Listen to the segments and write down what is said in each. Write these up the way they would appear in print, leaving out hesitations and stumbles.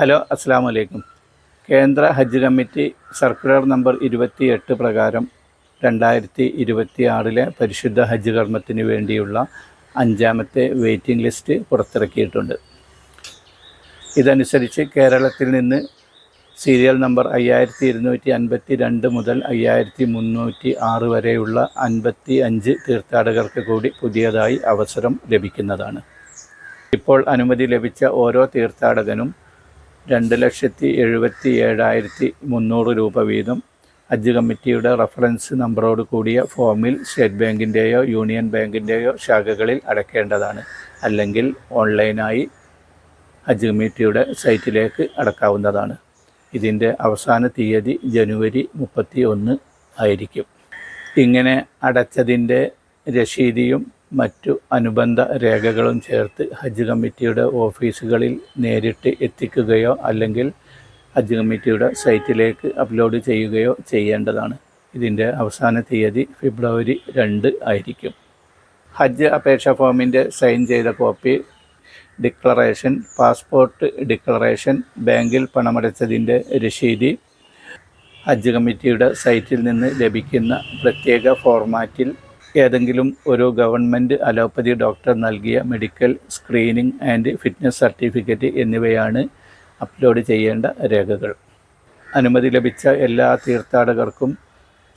Hello, അസ്സലാമു അലൈക്കും. കേന്ദ്ര ഹജ്ജ് കമ്മിറ്റി സർക്കുലർ നമ്പർ 28 പ്രകാരം 2026 പരിശുദ്ധ ഹജ്ജ് കർമ്മത്തിന് വേണ്ടിയുള്ള 5-ാമത്തെ വെയിറ്റിംഗ് ലിസ്റ്റ് പുറത്തിറക്കിയിട്ടുണ്ട്. ഇതനുസരിച്ച് കേരളത്തിൽ നിന്ന് സീരിയൽ നമ്പർ 5252 മുതൽ 5306 വരെയുള്ള 55 തീർത്ഥാടകർക്ക് കൂടി പുതിയതായി അവസരം ലഭിക്കുന്നതാണ്. ഇപ്പോൾ അനുമതി ലഭിച്ച ഓരോ തീർത്ഥാടകനും 2,77,300 രൂപ വീതം ഹജ്ജ് കമ്മിറ്റിയുടെ റഫറൻസ് നമ്പറോട് കൂടിയ ഫോമിൽ സ്റ്റേറ്റ് ബാങ്കിൻ്റെയോ യൂണിയൻ ബാങ്കിൻ്റെയോ ശാഖകളിൽ അടയ്ക്കേണ്ടതാണ്. അല്ലെങ്കിൽ ഓൺലൈനായി ഹജ്ജ് കമ്മിറ്റിയുടെ സൈറ്റിലേക്ക് അടക്കാവുന്നതാണ്. ഇതിൻ്റെ അവസാന തീയതി ജനുവരി 31 ആയിരിക്കും. ഇങ്ങനെ അടച്ചതിൻ്റെ രശീതിയും മറ്റു അനുബന്ധ രേഖകളും ചേർത്ത് ഹജ്ജ് കമ്മിറ്റിയുടെ ഓഫീസുകളിൽ നേരിട്ട് എത്തിക്കുകയോ അല്ലെങ്കിൽ ഹജ്ജ് കമ്മിറ്റിയുടെ സൈറ്റിലേക്ക് അപ്ലോഡ് ചെയ്യുകയോ ചെയ്യേണ്ടതാണ്. ഇതിൻ്റെ അവസാന തീയതി ഫെബ്രുവരി 2 ആയിരിക്കും. ഹജ്ജ് അപേക്ഷാ ഫോമിൻ്റെ സൈൻ ചെയ്ത കോപ്പി, ഡിക്ലറേഷൻ, പാസ്പോർട്ട് ഡിക്ലറേഷൻ, ബാങ്കിൽ പണമടച്ചതിൻ്റെ രശീതി, ഹജ്ജ് കമ്മിറ്റിയുടെ സൈറ്റിൽ നിന്ന് ലഭിക്കുന്ന പ്രത്യേക ഫോർമാറ്റിൽ ഏതെങ്കിലും ഒരു ഗവൺമെൻറ് അലോപ്പതി ഡോക്ടർ നൽകിയ medical screening and fitness certificate എന്നിവയാണ് അപ്ലോഡ് ചെയ്യേണ്ട രേഖകൾ. അനുമതി ലഭിച്ച എല്ലാ തീർത്ഥാടകർക്കും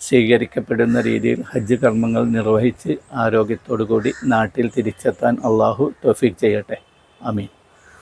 സ്വീകരിക്കപ്പെടുന്ന രീതിയിൽ ഹജ്ജ് കർമ്മങ്ങൾ നിർവഹിച്ച് ആരോഗ്യത്തോടു കൂടി നാട്ടിൽ തിരിച്ചെത്താൻ അള്ളാഹു തൗഫീഖ് ചെയ്യട്ടെ. ആമീൻ.